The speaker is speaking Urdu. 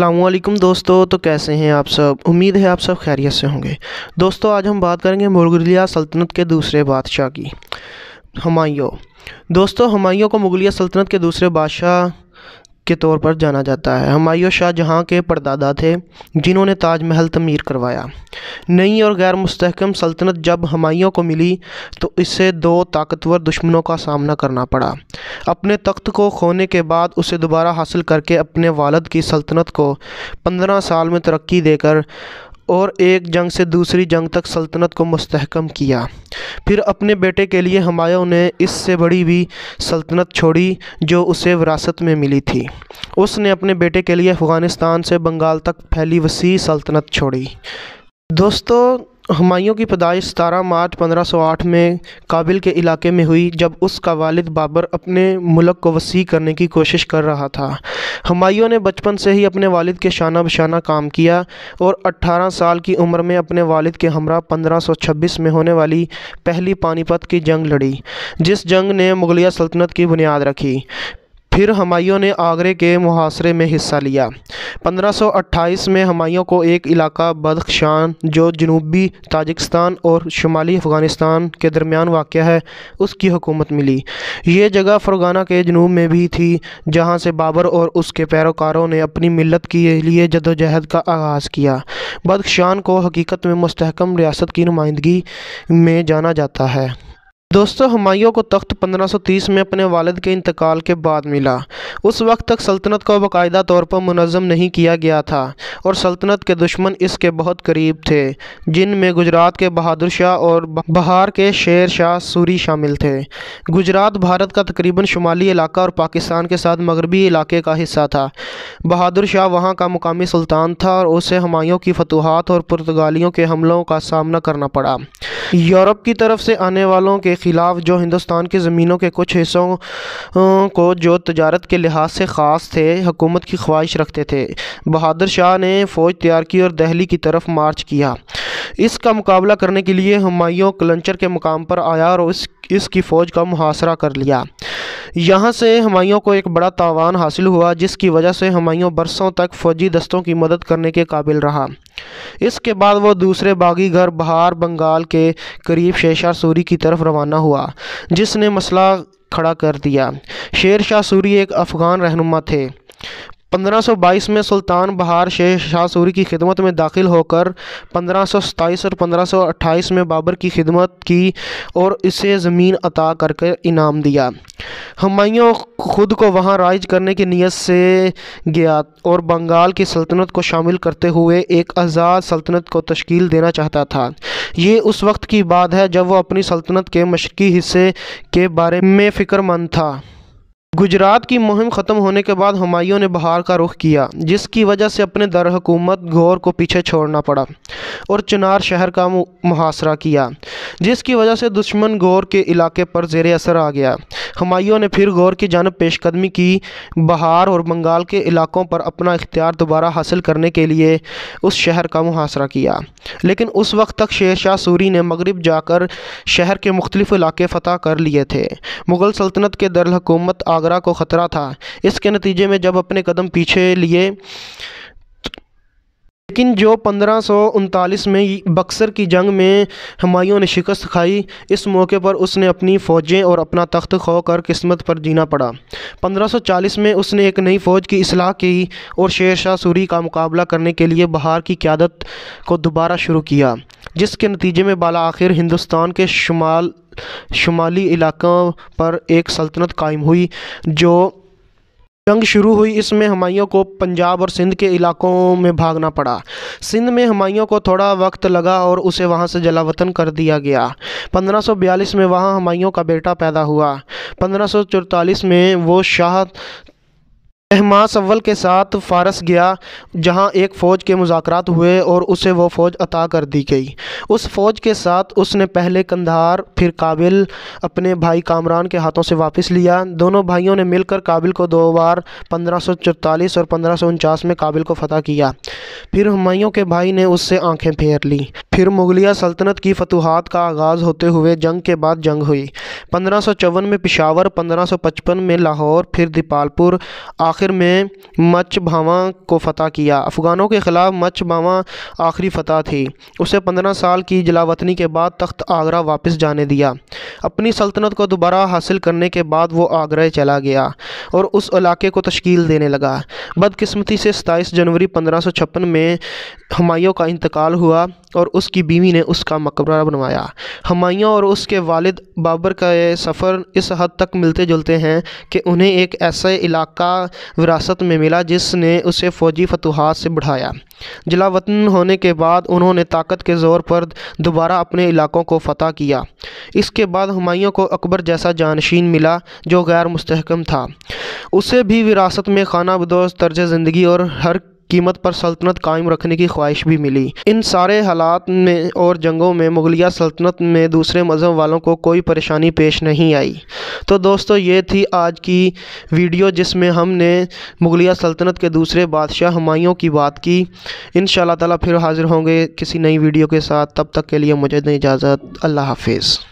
السلام علیکم دوستو، تو کیسے ہیں آپ سب؟ امید ہے آپ سب خیریت سے ہوں گے۔ دوستو آج ہم بات کریں گے مغلیہ سلطنت کے دوسرے بادشاہ کی، ہمایوں۔ دوستو ہمایوں کو مغلیہ سلطنت کے دوسرے بادشاہ کے طور پر جانا جاتا ہے۔ ہمایوں شاہ جہاں کے پردادا تھے جنہوں نے تاج محل تعمیر کروایا۔ نئی اور غیر مستحکم سلطنت جب ہمایوں کو ملی تو اسے دو طاقتور دشمنوں کا سامنا کرنا پڑا۔ اپنے تخت کو کھونے کے بعد اسے دوبارہ حاصل کر کے اپنے والد کی سلطنت کو 15 سال میں ترقی دے کر اور ایک جنگ سے دوسری جنگ تک سلطنت کو مستحکم کیا۔ پھر اپنے بیٹے کے لیے ہمایوں نے اس سے بڑی بھی سلطنت چھوڑی جو اسے وراثت میں ملی تھی۔ اس نے اپنے بیٹے کے لیے افغانستان سے بنگال تک پھیلی وسیع سلطنت چھوڑی۔ دوستو ہمایوں کی پیدائش 17 مارچ 1508 میں کابل کے علاقے میں ہوئی جب اس کا والد بابر اپنے ملک کو وسیع کرنے کی کوشش کر رہا تھا۔ ہمایوں نے بچپن سے ہی اپنے والد کے شانہ بشانہ کام کیا اور 18 سال کی عمر میں اپنے والد کے ہمراہ 1526 میں ہونے والی پہلی پانی پت کی جنگ لڑی، جس جنگ نے مغلیہ سلطنت کی بنیاد رکھی۔ پھر ہمایوں نے آگرے کے محاصرے میں حصہ لیا۔ 1528 میں ہمایوں کو ایک علاقہ بدخشان جو جنوبی تاجکستان اور شمالی افغانستان کے درمیان واقع ہے اس کی حکومت ملی۔ یہ جگہ فرغانہ کے جنوب میں بھی تھی جہاں سے بابر اور اس کے پیروکاروں نے اپنی ملت کے لیے جدوجہد کا آغاز کیا۔ بدخشان کو حقیقت میں مستحکم ریاست کی نمائندگی میں جانا جاتا ہے۔ دوستو ہمایوں کو تخت 1530 میں اپنے والد کے انتقال کے بعد ملا۔ اس وقت تک سلطنت کو باقاعدہ طور پر منظم نہیں کیا گیا تھا اور سلطنت کے دشمن اس کے بہت قریب تھے جن میں گجرات کے بہادر شاہ اور بہار کے شیر شاہ سوری شامل تھے۔ گجرات بھارت کا تقریباً شمالی علاقہ اور پاکستان کے ساتھ مغربی علاقے کا حصہ تھا۔ بہادر شاہ وہاں کا مقامی سلطان تھا اور اسے ہمایوں کی فتوحات اور پرتگالیوں کے حملوں کا سامنا کرنا پڑا۔ یورپ کی طرف سے آنے والوں کے خلاف جو ہندوستان کی زمینوں کے کچھ حصوں کو جو تجارت کے لحاظ سے خاص تھے حکومت کی خواہش رکھتے تھے، بہادر شاہ نے فوج تیار کی اور دہلی کی طرف مارچ کیا۔ اس کا مقابلہ کرنے کے لیے ہمایوں کلنچر کے مقام پر آیا اور اس کی فوج کا محاصرہ کر لیا۔ یہاں سے ہمایوں کو ایک بڑا تاوان حاصل ہوا جس کی وجہ سے ہمایوں برسوں تک فوجی دستوں کی مدد کرنے کے قابل رہا۔ اس کے بعد وہ دوسرے باغی گھر بہار بنگال کے قریب شیر شاہ سوری کی طرف روانہ ہوا جس نے مسئلہ کھڑا کر دیا۔ شیر شاہ سوری ایک افغان رہنما تھے۔ 1522 میں سلطان بہار شیر شاہ سوری کی خدمت میں داخل ہو کر 1527 اور 1528 میں بابر کی خدمت کی اور اسے زمین عطا کر کے انعام دیا۔ ہمایوں خود کو وہاں رائج کرنے کی نیت سے گیا اور بنگال کی سلطنت کو شامل کرتے ہوئے ایک آزاد سلطنت کو تشکیل دینا چاہتا تھا۔ یہ اس وقت کی بات ہے جب وہ اپنی سلطنت کے مشرقی حصے کے بارے میں فکر مند تھا۔ گجرات کی مہم ختم ہونے کے بعد ہمایوں نے بہار کا رخ کیا جس کی وجہ سے اپنے دارالحکومت گھور کو پیچھے چھوڑنا پڑا اور چنار شہر کا محاصرہ کیا جس کی وجہ سے دشمن گھور کے علاقے پر زیر اثر آ گیا۔ ہمایوں نے پھر گھور کی جانب پیش قدمی کی، بہار اور بنگال کے علاقوں پر اپنا اختیار دوبارہ حاصل کرنے کے لیے اس شہر کا محاصرہ کیا، لیکن اس وقت تک شیر شاہ سوری نے مغرب جا کر شہر کے مختلف علاقے فتح کر لیے تھے۔ مغل سلطنت کے دارالحکومت آگرہ کو خطرہ تھا۔ اس کے نتیجے میں جب اپنے قدم پیچھے لیے لیکن جو 1539 میں بکسر کی جنگ میں ہمایوں نے شکست کھائی، اس موقع پر اس نے اپنی فوجیں اور اپنا تخت کھو کر قسمت پر جینا پڑا۔ 1540 میں اس نے ایک نئی فوج کی اصلاح کی اور شیر شاہ سوری کا مقابلہ کرنے کے لیے بہار کی قیادت کو دوبارہ شروع کیا جس کے نتیجے میں بالآخر ہندوستان کے شمالی علاقوں پر ایک سلطنت قائم ہوئی۔ جو جنگ شروع ہوئی اس میں ہمایوں کو پنجاب اور سندھ کے علاقوں میں بھاگنا پڑا۔ سندھ میں ہمایوں کو تھوڑا وقت لگا اور اسے وہاں سے جلا وطن کر دیا گیا۔ 1542 میں وہاں ہمایوں کا بیٹا پیدا ہوا۔ 1544 میں وہ شاہ طہماسپ اول کے ساتھ فارس گیا جہاں ایک فوج کے مذاکرات ہوئے اور اسے وہ فوج عطا کر دی گئی۔ اس فوج کے ساتھ اس نے پہلے قندھار پھر کابل اپنے بھائی کامران کے ہاتھوں سے واپس لیا۔ دونوں بھائیوں نے مل کر کابل کو دو بار 1544 اور 1549 میں کابل کو فتح کیا۔ پھر ہمایوں کے بھائی نے اس سے آنکھیں پھیر لیں۔ پھر مغلیہ سلطنت کی فتوحات کا آغاز ہوتے ہوئے جنگ کے بعد جنگ ہوئی۔ 1554 میں پشاور، 1555 میں لاہور، پھر دیپالپور، آخر میں مچ بھاواں کو فتح کیا۔ افغانوں کے خلاف مچ بھاواں آخری فتح تھی۔ اسے 15 سال کی جلاوطنی کے بعد تخت آگرہ واپس جانے دیا۔ اپنی سلطنت کو دوبارہ حاصل کرنے کے بعد وہ آگرہ چلا گیا اور اس علاقے کو تشکیل دینے لگا۔ بدقسمتی سے 27 جنوری 1556 میں ہمایوں کا انتقال ہوا اور اس کی بیوی نے اس کا مقبرہ بنوایا۔ ہمایوں اور اس کے والد بابر کا یہ سفر اس حد تک ملتے جلتے ہیں کہ انہیں ایک ایسا علاقہ وراثت میں ملا جس نے اسے فوجی فتوحات سے بڑھایا۔ جلاوطن ہونے کے بعد انہوں نے طاقت کے زور پر دوبارہ اپنے علاقوں کو فتح کیا۔ اس کے بعد ہمایوں کو اکبر جیسا جانشین ملا جو غیر مستحکم تھا۔ اسے بھی وراثت میں خانہ بدوش طرز زندگی اور ہر قیمت پر سلطنت قائم رکھنے کی خواہش بھی ملی۔ ان سارے حالات میں اور جنگوں میں مغلیہ سلطنت میں دوسرے مذہب والوں کو کوئی پریشانی پیش نہیں آئی۔ تو دوستو یہ تھی آج کی ویڈیو جس میں ہم نے مغلیہ سلطنت کے دوسرے بادشاہ ہمایوں کی بات کی۔ انشاءاللہ تعالیٰ پھر حاضر ہوں گے کسی نئی ویڈیو کے ساتھ، تب تک کے لیے مجھے دیں اجازت۔ اللہ حافظ۔